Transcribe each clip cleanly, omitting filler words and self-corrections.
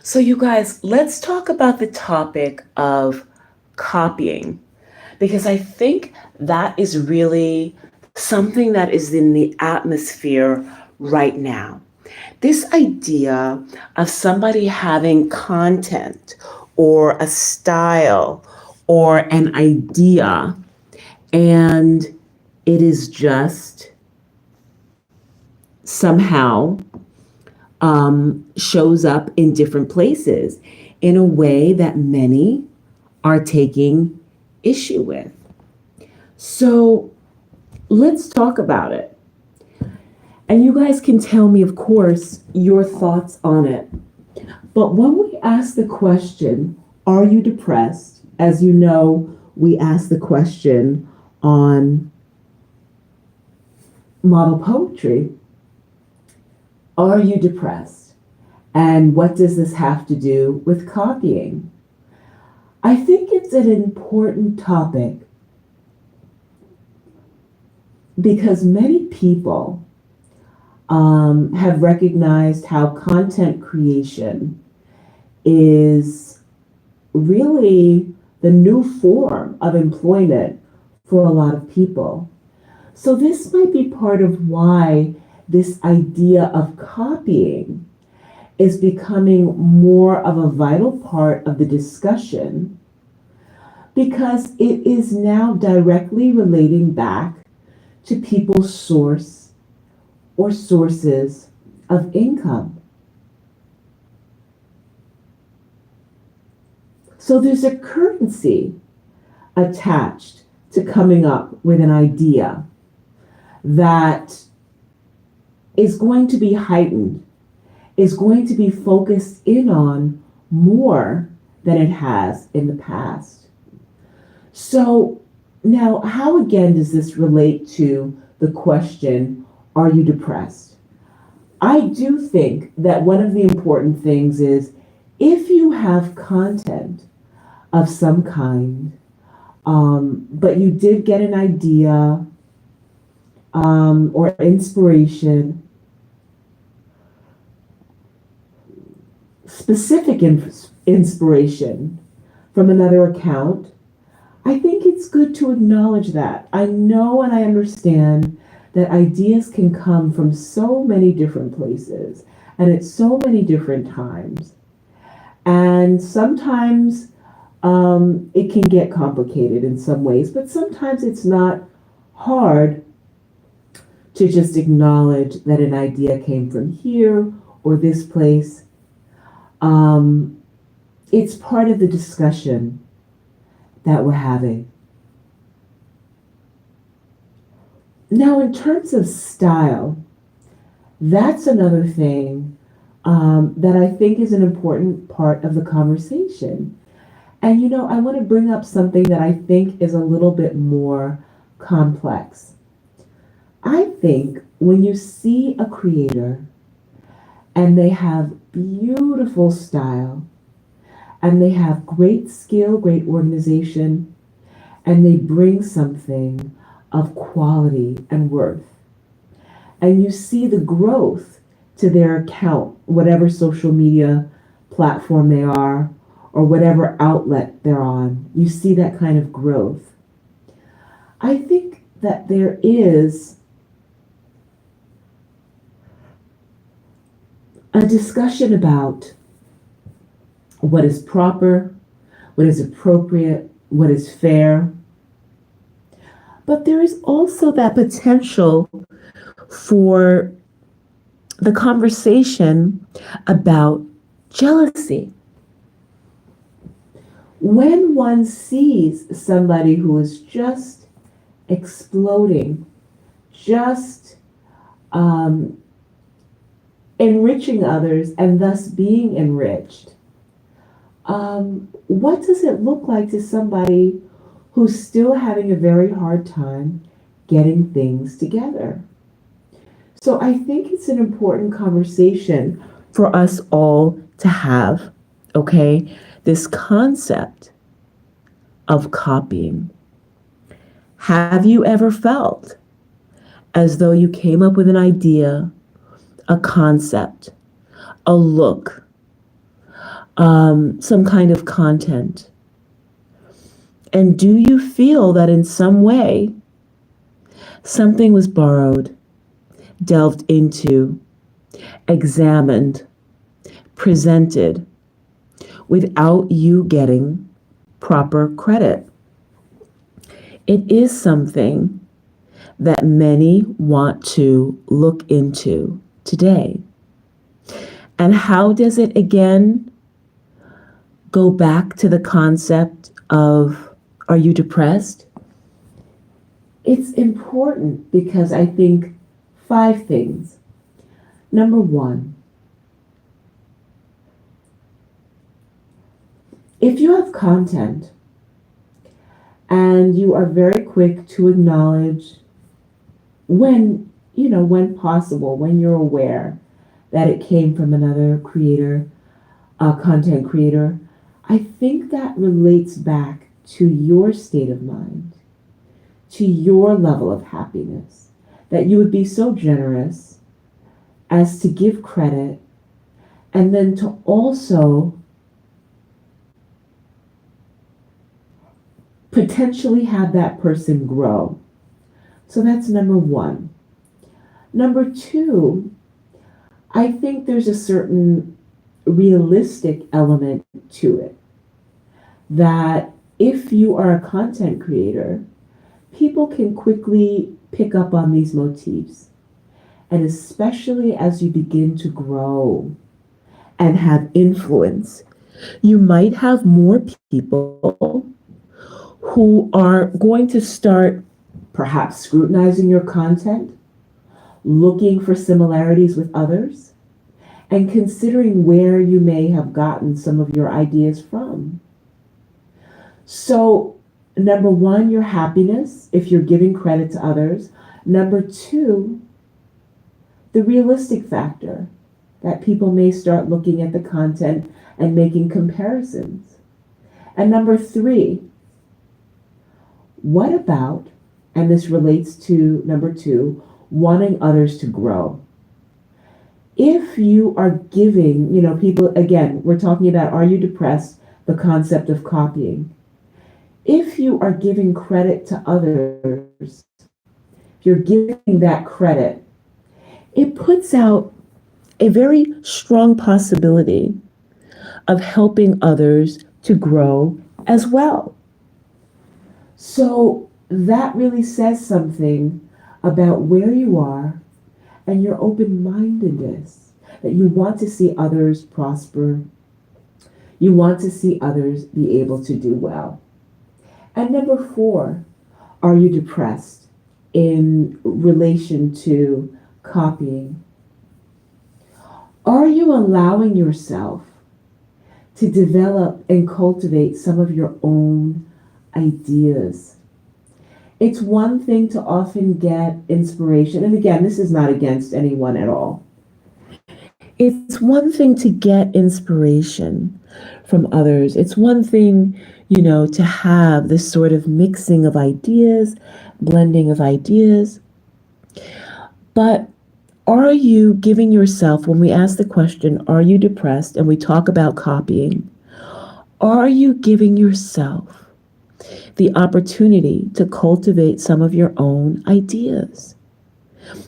So, you guys, let's talk about the topic of copying, because I think that is really something that is in the atmosphere right now. This idea of somebody having content or a style or an idea, and it is just somehow shows up in different places in a way that many are taking issue with. So let's talk about it. And you guys can tell me, of course, your thoughts on it. But when we ask the question, are you depressed? As you know, we ask the question on model poetry. Are you depressed? And what does this have to do with copying? I think it's an important topic because many people have recognized how content creation is really the new form of employment for a lot of people. So this might be part of why this idea of copying is becoming more of a vital part of the discussion, because it is now directly relating back to people's source or sources of income. So there's a currency attached to coming up with an idea that is going to be heightened, is going to be focused in on more than it has in the past. So now, how again does this relate to the question, are you depressed? I do think that one of the important things is, if you have content of some kind, but you did get an idea or inspiration, specific inspiration from another account, I think it's good to acknowledge that. I know and I understand that ideas can come from so many different places and at so many different times. And sometimes it can get complicated in some ways, but sometimes it's not hard to just acknowledge that an idea came from here or this place. It's part of the discussion that we're having. Now, in terms of style, that's another thing that I think is an important part of the conversation. And you know, I want to bring up something that I think is a little bit more complex. I think when you see a creator and they have beautiful style, and they have great skill, great organization, and they bring something of quality and worth, and you see the growth to their account, whatever social media platform they are, or whatever outlet they're on, you see that kind of growth. I think that there is a discussion about what is proper, what is appropriate, what is fair. But there is also that potential for the conversation about jealousy. When one sees somebody who is just exploding, just enriching others and thus being enriched, what does it look like to somebody who's still having a very hard time getting things together? So I think it's an important conversation for us all to have, okay? This concept of copying. Have you ever felt as though you came up with an idea, a concept, a look, some kind of content? And do you feel that in some way something was borrowed, delved into, examined, presented without you getting proper credit? It is something that many want to look into today. And how does it again go back to the concept of, are you depressed? It's important because I think 5 things. Number 1, if you have content and you are very quick to acknowledge when possible, when you're aware that it came from another creator, content creator, I think that relates back to your state of mind, to your level of happiness, that you would be so generous as to give credit and then to also potentially have that person grow. So that's number 1. Number 2, I think there's a certain realistic element to it, that if you are a content creator, people can quickly pick up on these motifs. And especially as you begin to grow and have influence, you might have more people who are going to start perhaps scrutinizing your content, looking for similarities with others, and considering where you may have gotten some of your ideas from. So, number 1, your happiness, if you're giving credit to others. Number 2, the realistic factor, that people may start looking at the content and making comparisons. And number 3, what about, and this relates to number 2, wanting others to grow. If you are giving, people, again, we're talking about, are you depressed? The concept of copying. If you are giving credit to others, if you're giving that credit, it puts out a very strong possibility of helping others to grow as well. So that really says something about where you are and your open-mindedness, that you want to see others prosper. You want to see others be able to do well. And number 4, are you depressed in relation to copying? Are you allowing yourself to develop and cultivate some of your own ideas? It's one thing to often get inspiration, and again, this is not against anyone at all. It's one thing to get inspiration from others. It's one thing, to have this sort of mixing of ideas, blending of ideas. But are you giving yourself, when we ask the question, are you depressed, and we talk about copying, are you giving yourself the opportunity to cultivate some of your own ideas?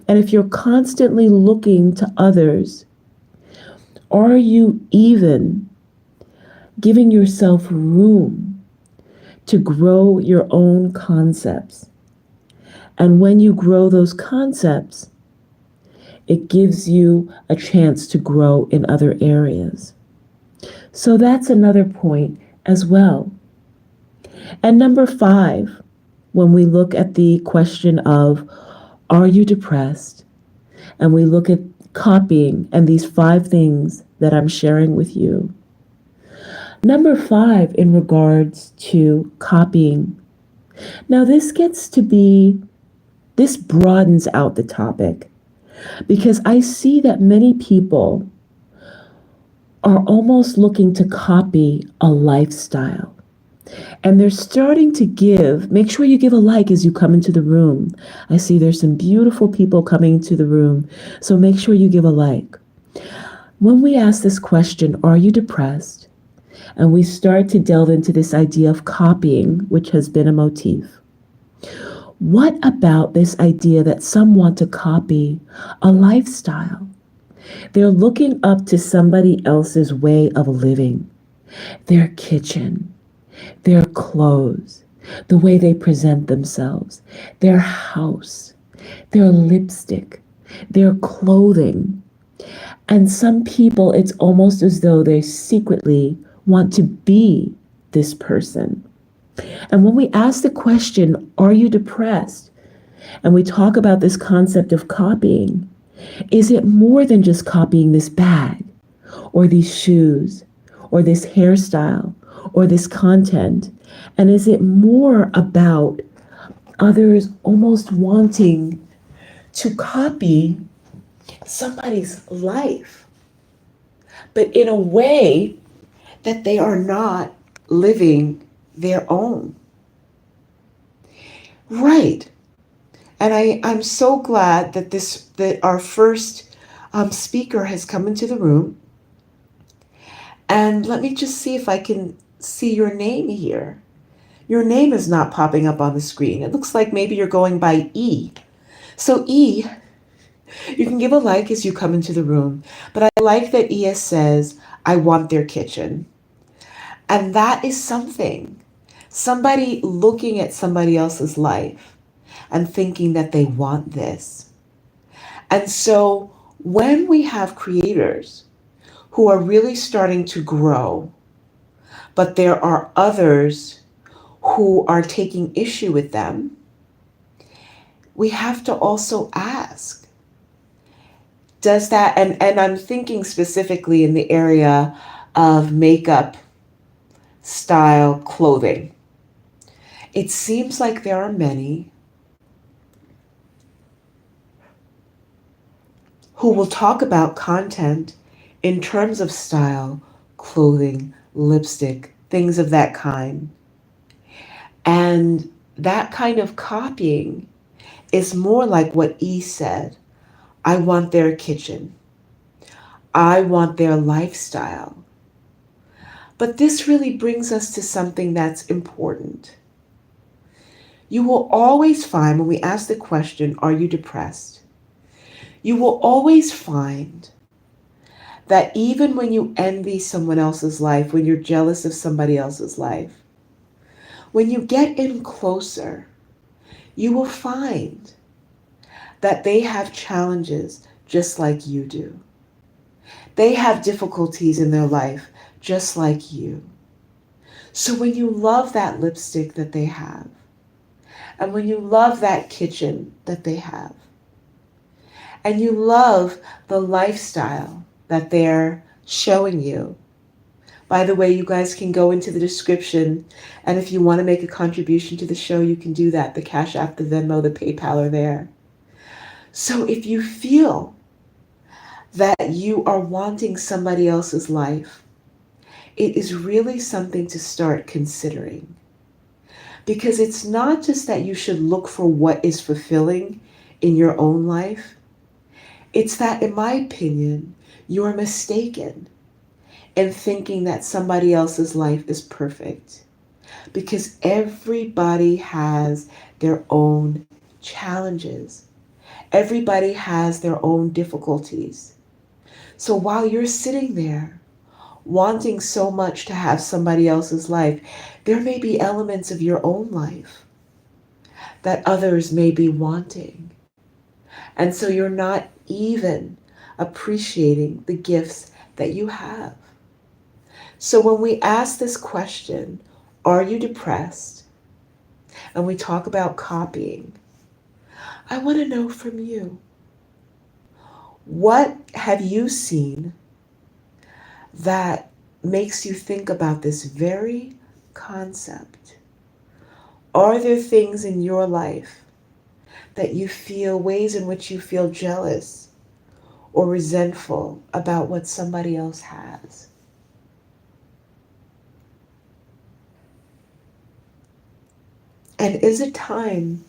And if you're constantly looking to others, are you even giving yourself room to grow your own concepts? And when you grow those concepts, it gives you a chance to grow in other areas. So that's another point as well. And number 5, when we look at the question of, are you depressed? And we look at copying and these 5 things that I'm sharing with you. Number 5, in regards to copying. Now this broadens out the topic, because I see that many people are almost looking to copy a lifestyle. And they're starting to make sure you give a like as you come into the room. I see there's some beautiful people coming to the room, so make sure you give a like. When we ask this question, are you depressed? and we start to delve into this idea of copying, which has been a motif. What about this idea that some want to copy a lifestyle? They're looking up to somebody else's way of living, their kitchen, their clothes, the way they present themselves, their house, their lipstick, their clothing. And some people, it's almost as though they secretly want to be this person. And when we ask the question, are you depressed? And we talk about this concept of copying, is it more than just copying this bag or these shoes or this hairstyle or this content? And is it more about others almost wanting to copy somebody's life, but in a way that they are not living their own? Right. And I'm so glad that our first speaker has come into the room. And let me just see if I can see your name here. Your name is not popping up on the screen. It looks like maybe you're going by E. So E, you can give a like as you come into the room. But I like that E says, I want their kitchen. And that is something. Somebody looking at somebody else's life and thinking that they want this. And so when we have creators who are really starting to grow, but there are others who are taking issue with them, we have to also ask, does that, and I'm thinking specifically in the area of makeup, style, clothing. It seems like there are many who will talk about content in terms of style, clothing, lipstick, things of that kind. And that kind of copying is more like what E said. I want their kitchen. I want their lifestyle. But this really brings us to something that's important. You will always find, when we ask the question, are you depressed? You will always find that even when you envy someone else's life, when you're jealous of somebody else's life, when you get in closer, you will find that they have challenges just like you do. They have difficulties in their life just like you. So when you love that lipstick that they have, and when you love that kitchen that they have, and you love the lifestyle that they're showing you. By the way, you guys can go into the description, and if you want to make a contribution to the show, you can do that. The Cash App, the Venmo, the PayPal are there. So if you feel that you are wanting somebody else's life, it is really something to start considering. Because it's not just that you should look for what is fulfilling in your own life. It's that, in my opinion, you're mistaken in thinking that somebody else's life is perfect. Because everybody has their own challenges. Everybody has their own difficulties. So while you're sitting there wanting so much to have somebody else's life, there may be elements of your own life that others may be wanting. And so you're not even appreciating the gifts that you have. So when we ask this question, are you depressed? And we talk about copying, I want to know from you, what have you seen that makes you think about this very concept? Are there things in your life that you feel, ways in which you feel jealous or resentful about what somebody else has? And is it time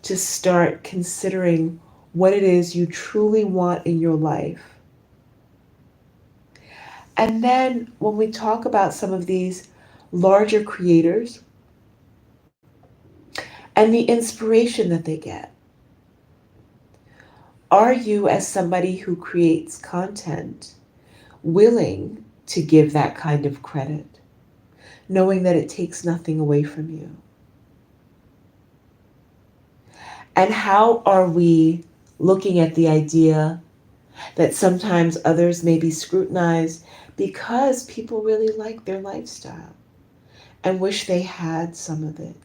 to start considering what it is you truly want in your life? And then when we talk about some of these larger creators and the inspiration that they get, are you, as somebody who creates content, willing to give that kind of credit, knowing that it takes nothing away from you? And how are we looking at the idea that sometimes others may be scrutinized because people really like their lifestyle and wish they had some of it?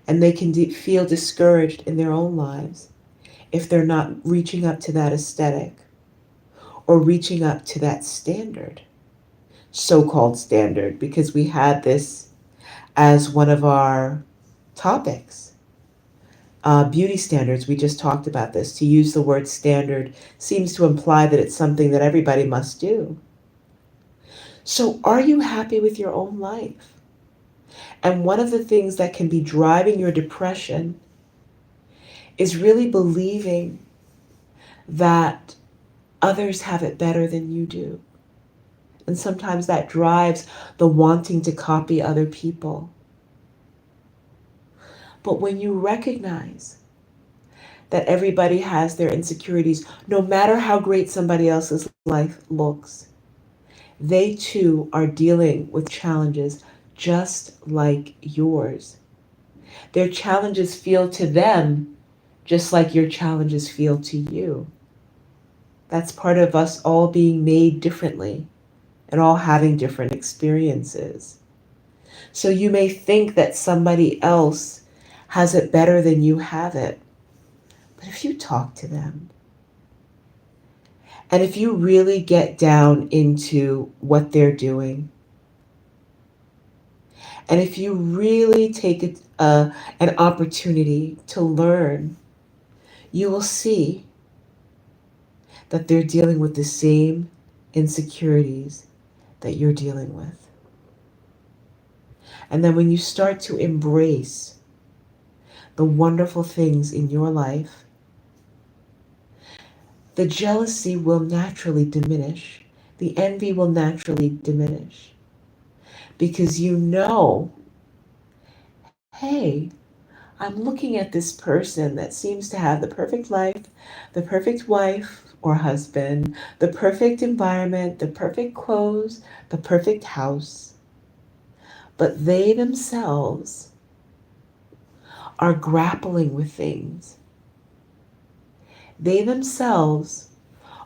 And they can feel discouraged in their own lives if they're not reaching up to that aesthetic or reaching up to that standard, so-called standard, because we had this as one of our topics. Beauty standards, we just talked about this. To use the word standard seems to imply that it's something that everybody must do. So are you happy with your own life? And one of the things that can be driving your depression is really believing that others have it better than you do. And sometimes that drives the wanting to copy other people. But when you recognize that everybody has their insecurities, no matter how great somebody else's life looks, they too are dealing with challenges just like yours. Their challenges feel to them just like your challenges feel to you. That's part of us all being made differently and all having different experiences. So you may think that somebody else has it better than you have it. But if you talk to them, and if you really get down into what they're doing, and if you really take an opportunity to learn, you will see that they're dealing with the same insecurities that you're dealing with. And then when you start to embrace the wonderful things in your life, the jealousy will naturally diminish. The envy will naturally diminish. Because you know, hey, I'm looking at this person that seems to have the perfect life, the perfect wife or husband, the perfect environment, the perfect clothes, the perfect house. But they themselves are grappling with things. They themselves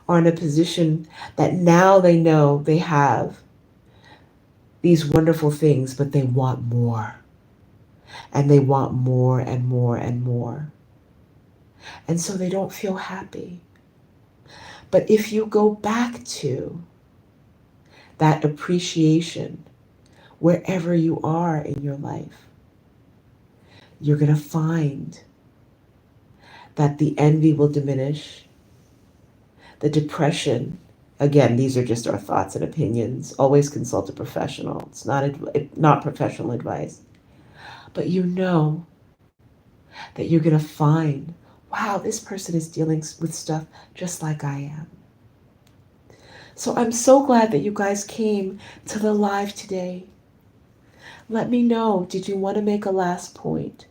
are in a position that now they know they have these wonderful things, but they want more. And they want more and more and more. And so they don't feel happy. But if you go back to that appreciation wherever you are in your life, you're going to find that the envy will diminish, the depression. Again, these are just our thoughts and opinions. Always consult a professional. It's not professional advice. But you know that you're going to find, wow, this person is dealing with stuff just like I am. So I'm so glad that you guys came to the live today. Let me know, did you want to make a last point?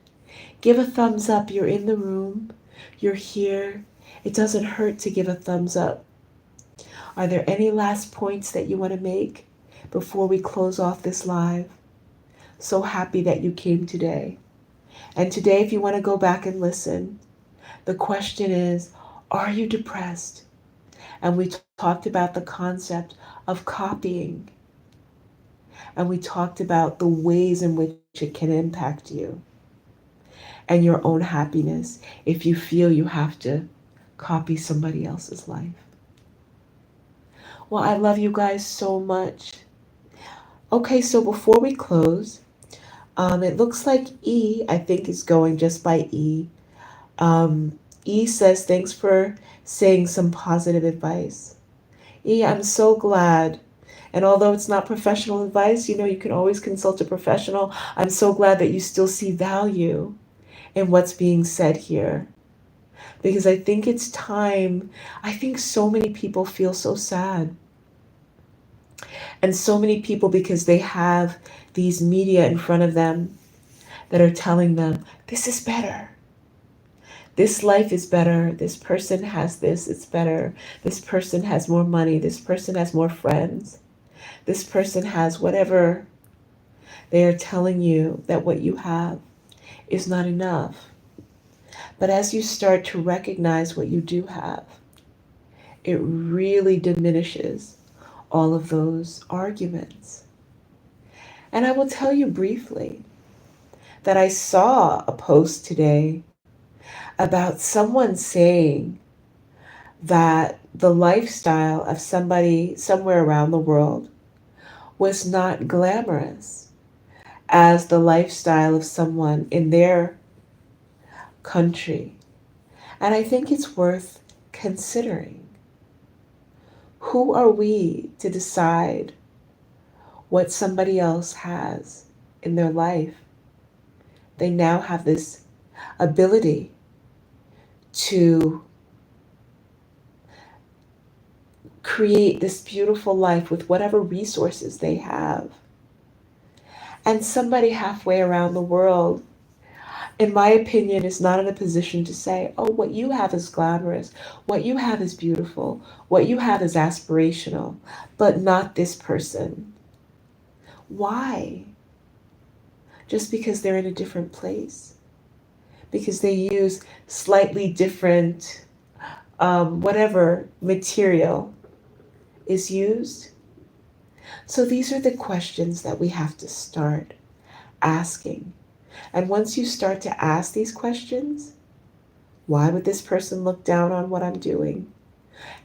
Give a thumbs up. You're in the room. You're here. It doesn't hurt to give a thumbs up. Are there any last points that you want to make before we close off this live? So happy that you came today. And today, if you want to go back and listen, the question is, are you depressed? And we talked about the concept of copying. And we talked about the ways in which it can impact you and your own happiness if you feel you have to copy somebody else's life. Well, I love you guys so much. Okay, so before we close, it looks like I think is going just by E. E says, thanks for saying some positive advice. I'm so glad. And although it's not professional advice, you can always consult a professional. I'm so glad that you still see value in what's being said here. Because I think it's time. I think so many people feel so sad. And so many people, because they have these media in front of them that are telling them, this is better. This life is better. This person has this, it's better. This person has more money. This person has more friends. This person has whatever. They are telling you that what you have is not enough. But as you start to recognize what you do have, it really diminishes all of those arguments. And I will tell you briefly that I saw a post today about someone saying that the lifestyle of somebody somewhere around the world was not glamorous as the lifestyle of someone in their country. And I think it's worth considering. Who are we to decide what somebody else has in their life? They now have this ability to create this beautiful life with whatever resources they have. And somebody halfway around the world, in my opinion, is not in a position to say, oh, what you have is glamorous, what you have is beautiful, what you have is aspirational, but not this person. Why? Just because they're in a different place. Because they use slightly different, whatever material is used. So these are the questions that we have to start asking. And once you start to ask these questions, why would this person look down on what I'm doing?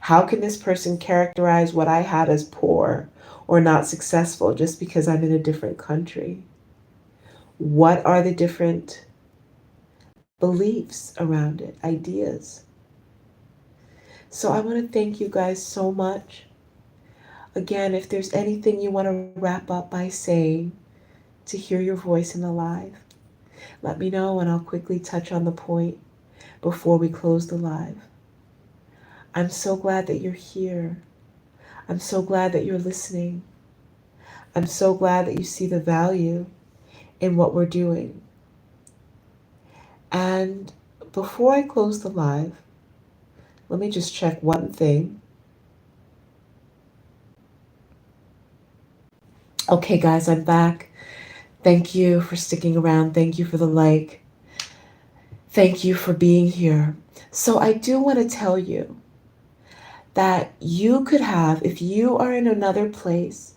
How can this person characterize what I have as poor or not successful just because I'm in a different country? What are the different beliefs around it, ideas? So I want to thank you guys so much. Again, if there's anything you want to wrap up by saying to hear your voice in the live, let me know and I'll quickly touch on the point before we close the live. I'm so glad that you're here. I'm so glad that you're listening. I'm so glad that you see the value in what we're doing. And before I close the live, let me just check one thing. Okay, guys, I'm back. Thank you for sticking around. Thank you for the like. Thank you for being here. So I do want to tell you that you could have, if you are in another place,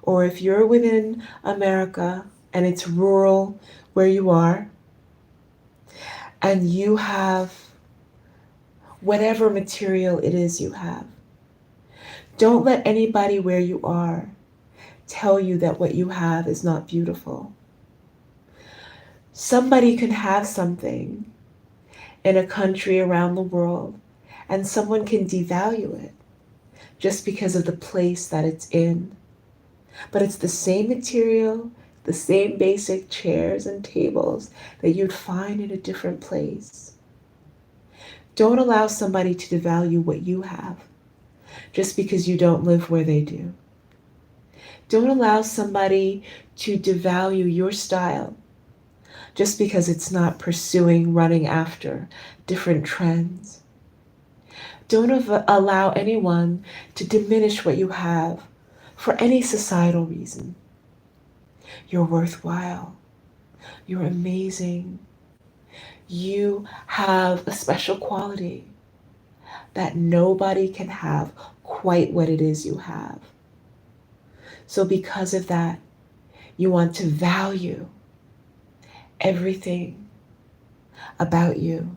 or if you're within America and it's rural where you are, and you have whatever material it is you have, don't let anybody where you are tell you that what you have is not beautiful. Somebody can have something in a country around the world, and someone can devalue it just because of the place that it's in. But it's the same material, the same basic chairs and tables that you'd find in a different place. Don't allow somebody to devalue what you have just because you don't live where they do. Don't allow somebody to devalue your style just because it's not pursuing, running after different trends. Don't allow anyone to diminish what you have for any societal reason. You're worthwhile. You're amazing. You have a special quality that nobody can have quite what it is you have. So because of that, you want to value everything about you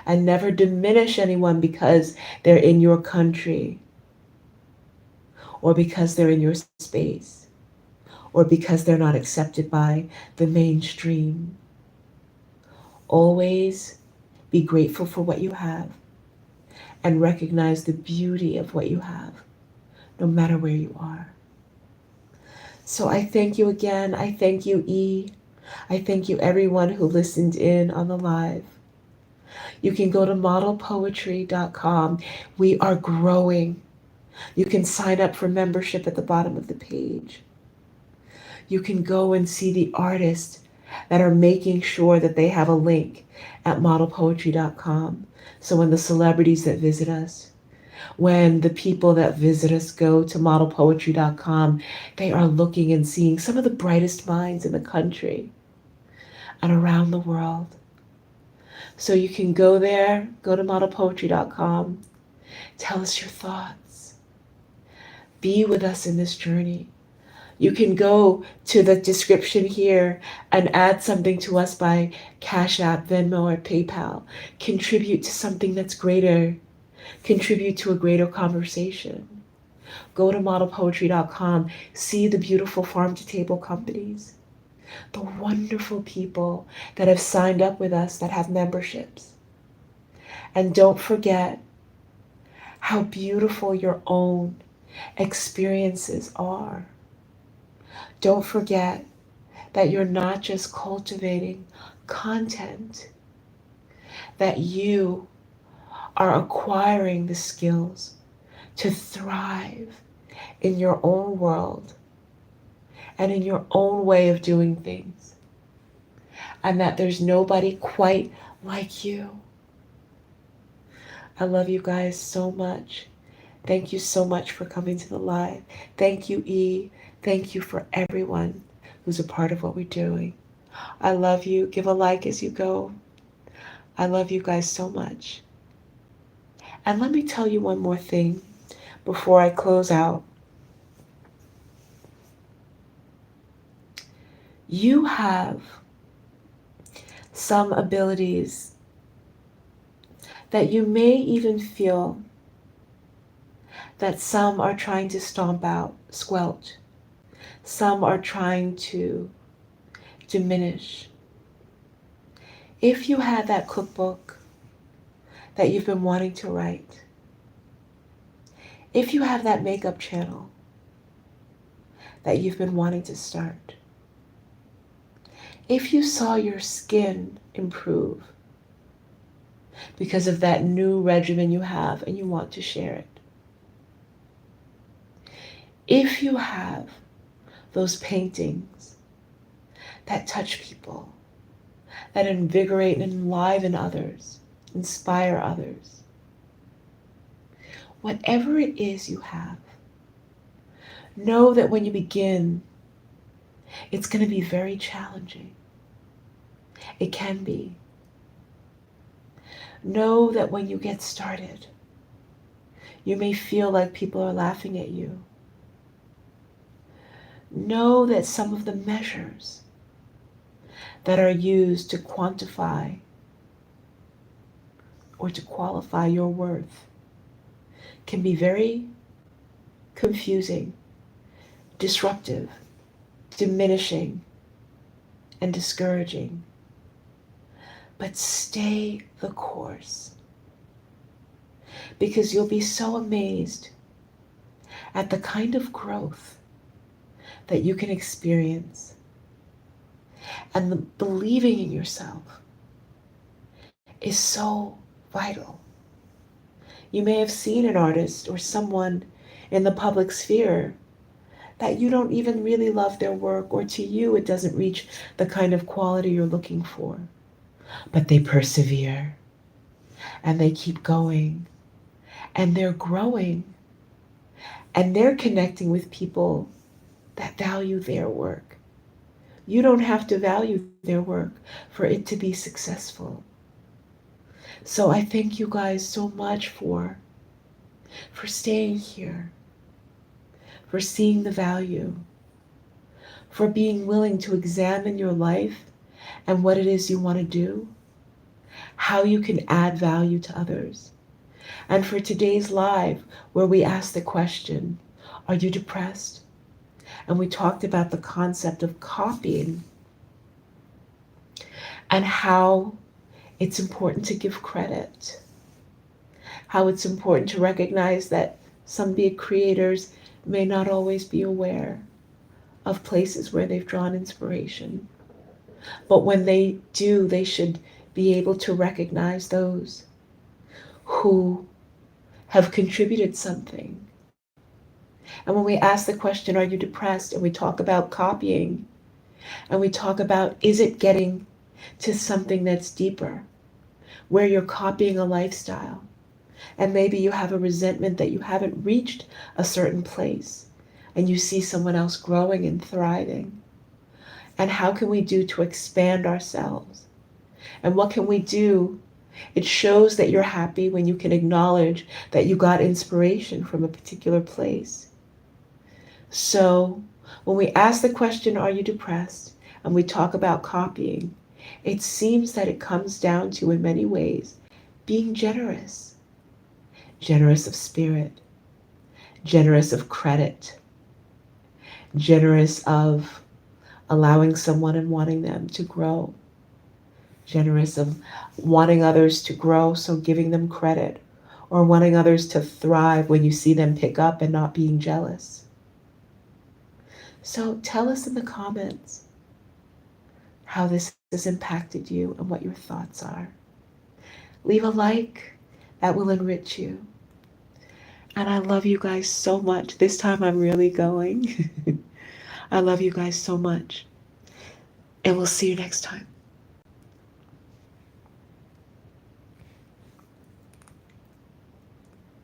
and never diminish anyone because they're in your country or because they're in your space or because they're not accepted by the mainstream. Always be grateful for what you have and recognize the beauty of what you have, no matter where you are. So I thank you again. I thank you, E. I thank you, everyone who listened in on the live. You can go to modelpoetry.com. We are growing. You can sign up for membership at the bottom of the page. You can go and see the artists that are making sure that they have a link at modelpoetry.com. So when the celebrities that visit us, when the people that visit us go to modelpoetry.com, they are looking and seeing some of the brightest minds in the country and around the world. So you can go there, go to modelpoetry.com, tell us your thoughts, be with us in this journey. You can go to the description here and add something to us by Cash App, Venmo, or PayPal. Contribute to something that's greater. Contribute to a greater conversation. Go to modelpoetry.com. See the beautiful farm-to-table companies. The wonderful people that have signed up with us that have memberships. And don't forget how beautiful your own experiences are. Don't forget that you're not just cultivating content, that you are acquiring the skills to thrive in your own world and in your own way of doing things, and that there's nobody quite like you. I love you guys so much. Thank you so much for coming to the live. Thank you, E. Thank you for everyone who's a part of what we're doing. I love you. Give a like as you go. I love you guys so much. And let me tell you one more thing before I close out. You have some abilities that you may even feel that some are trying to stomp out, squelch. Some are trying to diminish. If you had that cookbook that you've been wanting to write, if you have that makeup channel that you've been wanting to start, if you saw your skin improve because of that new regimen you have and you want to share it, if you have those paintings that touch people, that invigorate and enliven others, inspire others, whatever it is you have, know that when you begin, it's going to be very challenging. It can be. Know that when you get started, you may feel like people are laughing at you. Know that some of the measures that are used to quantify or to qualify your worth can be very confusing, disruptive, diminishing, and discouraging. But stay the course, because you'll be so amazed at the kind of growth that you can experience, and the believing in yourself is so vital. You may have seen an artist or someone in the public sphere that you don't even really love their work, or to you it doesn't reach the kind of quality you're looking for, but they persevere and they keep going and they're growing and they're connecting with people that value their work. You don't have to value their work for it to be successful. So I thank you guys so much for staying here, for seeing the value, for being willing to examine your life and what it is you want to do, how you can add value to others. And for today's live, where we asked the question, are you depressed? And we talked about the concept of copying and how it's important to give credit, how it's important to recognize that some big creators may not always be aware of places where they've drawn inspiration. But when they do, they should be able to recognize those who have contributed something And when we ask the question, are you depressed? And we talk about copying, and we talk about, is it getting to something that's deeper, where you're copying a lifestyle? And maybe you have a resentment that you haven't reached a certain place, and you see someone else growing and thriving. And how can we do to expand ourselves? And what can we do? It shows that you're happy when you can acknowledge that you got inspiration from a particular place. So when we ask the question, are you depressed? And we talk about copying, it seems that it comes down to, in many ways, being generous. Generous of spirit, generous of credit, generous of allowing someone and wanting them to grow, generous of wanting others to grow, so giving them credit, or wanting others to thrive when you see them pick up and not being jealous. So tell us in the comments how this has impacted you and what your thoughts are. Leave a like, that will enrich you. And I love you guys so much. This time I'm really going. I love you guys so much. And we'll see you next time.